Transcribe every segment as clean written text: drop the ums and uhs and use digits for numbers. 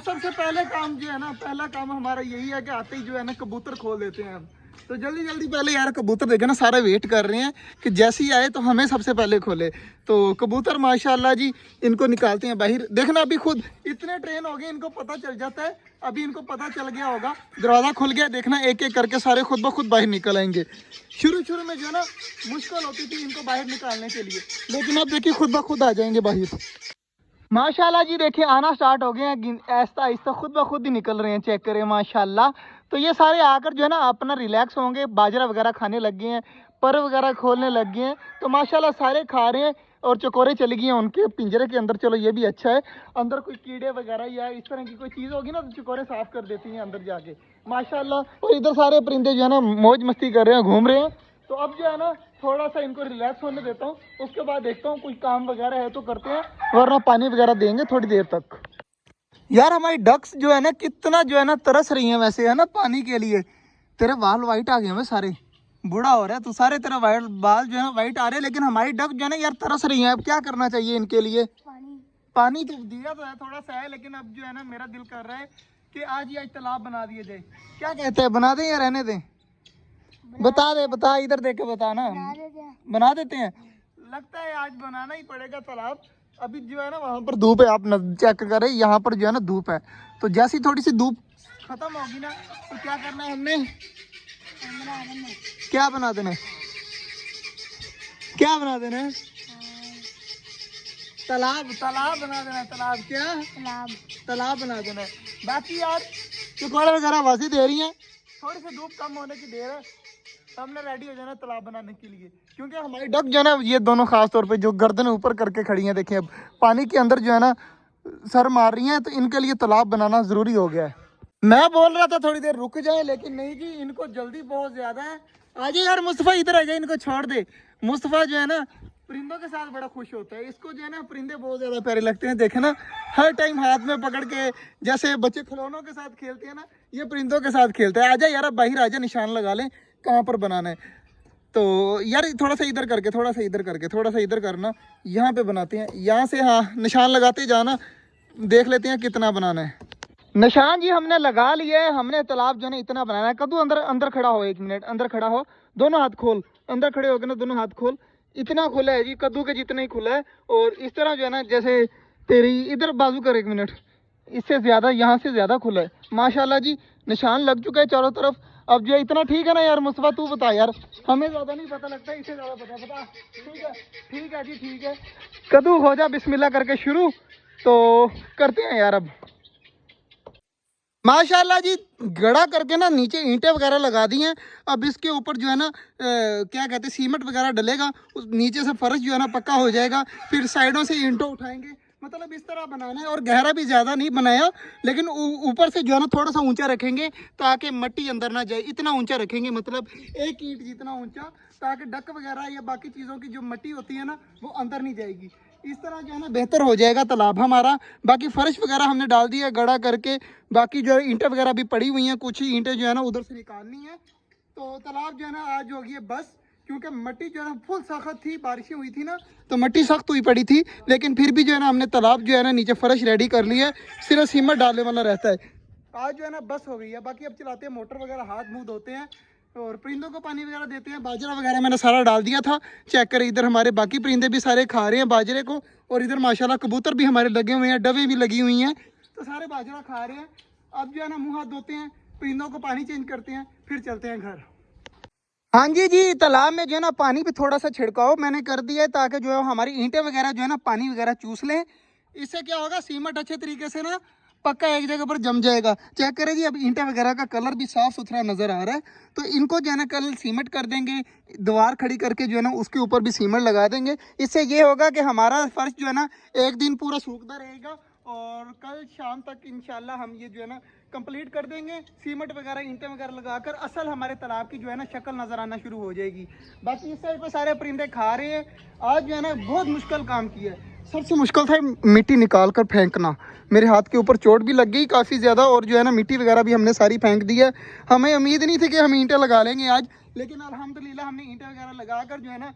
सबसे पहले काम जो है ना, पहला काम हमारा यही है कि आते ही जो है ना कबूतर खोल देते हैं हम। तो जल्दी जल्दी पहले यार कबूतर देखे ना, सारे वेट कर रहे हैं कि जैसे ही आए तो हमें सबसे पहले खोले। तो कबूतर माशाल्लाह जी इनको निकालते हैं बाहर। देखना अभी खुद इतने ट्रेन हो गए, इनको पता चल जाता है। अभी इनको पता चल गया होगा, दरवाज़ा खुल गया, देखना एक एक करके सारे खुद ब खुद बाहर निकल आएंगे। शुरू में जो है ना मुश्किल होती थी इनको बाहर निकालने के लिए, लेकिन अब देखिए खुद ब खुद आ जाएंगे बाहर। माशाल्लाह जी देखिए आना स्टार्ट हो गए हैं, आहिस्ता आहिस्ता खुद ब खुद ही निकल रहे हैं। चेक करें माशाल्लाह। तो ये सारे आकर जो है ना अपना रिलैक्स होंगे, बाजरा वगैरह खाने लग गए हैं, पर वगैरह खोलने लग गए हैं। तो माशाल्लाह सारे खा रहे हैं और चकोरे चली गई हैं उनके पिंजरे के अंदर। चलो ये भी अच्छा है, अंदर कोई कीड़े वगैरह या इस तरह की कोई चीज़ होगी ना तो चकोरे साफ कर देती हैं अंदर जाके माशाल्लाह। और इधर सारे परिंदे जो है ना मौज मस्ती कर रहे हैं, घूम रहे हैं। तो अब जो है ना थोड़ा सा इनको रिलैक्स होने देता हूँ, उसके बाद देखता हूँ कोई काम वगैरह है तो करते हैं, वरना पानी वगैरह देंगे थोड़ी देर तक। यार हमारी डक्स जो है ना कितना जो है ना तरस रही हैं वैसे है ना पानी के लिए। तेरे बाल वाइट आ गए हैं सारे, बूढ़ा हो रहा है तो सारे तेरा वाइट बाल जो है ना वाइट आ रहे हैं, लेकिन हमारी डक जो है ना यार तरस रही है। अब क्या करना चाहिए इनके लिए? पानी तो दिया तो है थोड़ा सा है, लेकिन अब जो है ना मेरा दिल कर रहा है कि आज ही आज तालाब बना दिए जाए। क्या कहते हैं, बना दें या रहने दें? बता इधर देख के बता ना। बना देते हैं, लगता है आज बनाना ही पड़ेगा तालाब। अभी जो है ना वहाँ पर धूप है, आप चेक करें यहाँ पर जो है ना धूप है। तो जैसी थोड़ी सी धूप खत्म होगी ना तो क्या करना है हमने, क्या बना देना है, क्या बना देना है? तालाब बना देना है। तालाब क्या? तालाब बना देना है। बाकी यार चकोड़े वगैरह वासी दे रही हैं, थोड़ी सी धूप कम होने की देर है, हमने रेडी हो जाना तालाब बनाने के लिए। क्योंकि हमारी डक जो है ना ये दोनों खास तौर पे जो गर्दन ऊपर करके खड़ी हैं, देखिए अब पानी के अंदर जो है ना सर मार रही हैं, तो इनके लिए तालाब बनाना ज़रूरी हो गया है। मैं बोल रहा था थोड़ी देर रुक जाए, लेकिन नहीं जी इनको जल्दी बहुत ज़्यादा है। आजा यार मुस्तफ़ा इधर आ जाए, इनको छोड़ दे। मुस्तफ़ा जो है ना परिंदों के साथ बड़ा खुश होता है, इसको जो है ना परिंदे बहुत ज़्यादा प्यारे लगते हैं। देखे ना हर टाइम हाथ में पकड़ के, जैसे बच्चे खिलौनों के साथ खेलते हैं ना, ये परिंदों के साथ खेलता है। आजा यार अब बाहर आजा, निशान लगा लें कहाँ पर बनाना है। तो यार थोड़ा सा इधर करके, थोड़ा सा इधर करना, यहाँ पे बनाते हैं, यहाँ से हाँ निशान लगाते जाना, देख लेते हैं कितना बनाना है। निशान जी हमने लगा लिया है, हमने तालाब जो है ना इतना बनाना है। कद्दू अंदर खड़ा हो, 1 मिनट अंदर खड़ा हो, दोनों हाथ खोल, अंदर खड़े हो गए ना दोनों हाथ खोल। इतना खुला है जी, कद्दू के जितना ही खुला है। और इस तरह जो है ना जैसे तेरी इधर बाजू कर 1 मिनट, इससे ज़्यादा यहाँ से ज़्यादा खुला है माशाल्लाह जी। निशान लग चुका है चारों तरफ। अब जो इतना ठीक है ना यार मुस्तफ़ा, तू बता यार, हमें ज़्यादा नहीं पता लगता, इससे ज़्यादा बता। ठीक है जी ठीक है। कद्दू हो जा बिस्मिल्लाह करके शुरू, तो करते हैं यार। अब माशाल्लाह जी गड़ा करके ना नीचे ईंटें वगैरह लगा दी हैं। अब इसके ऊपर जो है ना क्या कहते हैं सीमेंट वगैरह डलेगा, उस नीचे से फर्श जो है ना पक्का हो जाएगा। फिर साइडों से ईंटों उठाएंगे, मतलब इस तरह बनाना है। और गहरा भी ज़्यादा नहीं बनाया, लेकिन ऊपर से जो है ना थोड़ा सा ऊंचा रखेंगे ताकि मिट्टी अंदर ना जाए। इतना ऊंचा रखेंगे, मतलब 1 ईंट जितना ऊंचा, ताकि डक वगैरह या बाकी चीज़ों की जो मिट्टी होती है ना वो अंदर नहीं जाएगी। इस तरह जो है ना बेहतर हो जाएगा तालाब हमारा। बाकी फर्श वगैरह हमने डाल दिया गड़ा करके, बाकी जो है ईंटें वगैरह भी पड़ी हुई हैं, कुछ ही ईंटें जो है ना उधर से निकालनी है। तो तालाब जो है ना आज होगी है बस, क्योंकि मिट्टी जो है ना फुल सख्त थी, बारिशें हुई थी ना तो मिट्टी सख्त हुई पड़ी थी। लेकिन फिर भी जो है ना हमने तालाब जो है ना नीचे फर्श रेडी कर लिया है, सिर्फ सीमेंट डालने वाला रहता है। आज जो है ना बस हो गई है। बाकी अब चलाते हैं मोटर वगैरह, हाथ मुँह धोते हैं और परिंदों को पानी वगैरह देते हैं। बाजरा वगैरह मैंने सारा डाल दिया था, चेक करें इधर हमारे बाकी परिंदे भी सारे खा रहे हैं बाजरे को। और इधर माशाल्लाह कबूतर भी हमारे लगे हुए हैं, डवे भी लगी हुई हैं, तो सारे बाजरा खा रहे हैं। अब जो है ना मुँह हाथ धोते हैं, परिंदों को पानी चेंज करते हैं, फिर चलते हैं घर। हाँ जी तालाब में जो है ना पानी भी थोड़ा सा छिड़काव मैंने कर दिया है, ताकि जो है हमारी ईंटें वगैरह जो है ना पानी वगैरह चूस लें। इससे क्या होगा, सीमेंट अच्छे तरीके से ना पक्का एक जगह पर जम जाएगा। चेक करें जी अब ईंटें वगैरह का कलर भी साफ सुथरा नज़र आ रहा है। तो इनको जो है ना कल सीमेंट कर देंगे, दीवार खड़ी करके जो है ना उसके ऊपर भी सीमेंट लगा देंगे। इससे ये होगा कि हमारा फर्श जो है ना एक दिन पूरा सूखता रहेगा, और कल शाम तक इंशाल्लाह हम ये जो है ना कंप्लीट कर देंगे। सीमेंट वगैरह ईंटें वगैरह लगाकर असल हमारे तालाब की जो है ना शक्ल नज़र आना शुरू हो जाएगी। बाकी इस साइड पे सारे परिंदे खा रहे हैं। आज जो है ना बहुत मुश्किल काम किया है, सबसे मुश्किल था मिट्टी निकाल कर फेंकना। मेरे हाथ के ऊपर चोट भी लग गई काफ़ी ज़्यादा, और जो है ना मिट्टी वगैरह भी हमने सारी फेंक दी है। हमें उम्मीद नहीं थी कि हम ईंटें लगा लेंगे आज, लेकिन अल्हम्दुलिल्लाह हमने ईंटें वगैरह लगा कर जो है ना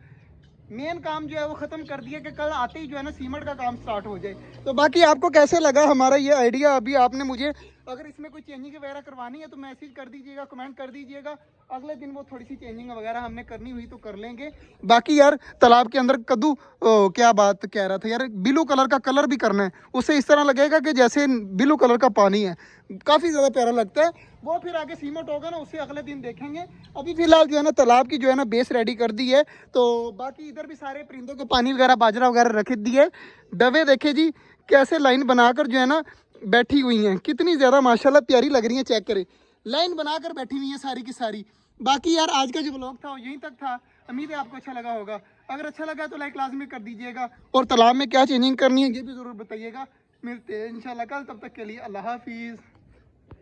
मेन काम जो है वो ख़त्म कर दिया कि कल आते ही जो है ना सीमेंट का काम स्टार्ट हो जाए। तो बाकी आपको कैसे लगा हमारा ये आइडिया? अभी आपने मुझे अगर इसमें कोई चेंजिंग वगैरह करवानी है तो मैसेज कर दीजिएगा, कमेंट कर दीजिएगा। अगले दिन वो थोड़ी सी चेंजिंग वगैरह हमने करनी हुई तो कर लेंगे। बाकी यार तालाब के अंदर कद्दू, क्या बात कह रहा था यार, ब्लू कलर का कलर भी करना है, उससे इस तरह लगेगा कि जैसे ब्लू कलर का पानी है, काफ़ी ज़्यादा प्यारा लगता है वो। फिर आगे सीमेंट होगा ना, उससे अगले दिन देखेंगे। अभी फिलहाल जो है ना तालाब की जो है ना बेस रेडी कर दी है। तो बाकी इधर भी सारे परिंदों के पानी वगैरह बाजरा वगैरह रख दिए। डवे देखे जी कैसे लाइन बनाकर जो है ना बैठी हुई हैं, कितनी ज़्यादा माशाल्लाह प्यारी लग रही हैं। चेक करें, लाइन बनाकर बैठी हुई हैं सारी की सारी। बाकी यार आज का जो ब्लॉग था वो यहीं तक था। उम्मीद है आपको अच्छा लगा होगा। अगर अच्छा लगा तो लाइक लाजमी कर दीजिएगा, और तालाब में क्या चेंजिंग करनी है ये भी ज़रूर बताइएगा। मिलते हैं इंशाल्लाह कल, तब तक के लिए अल्लाह हाफिज़।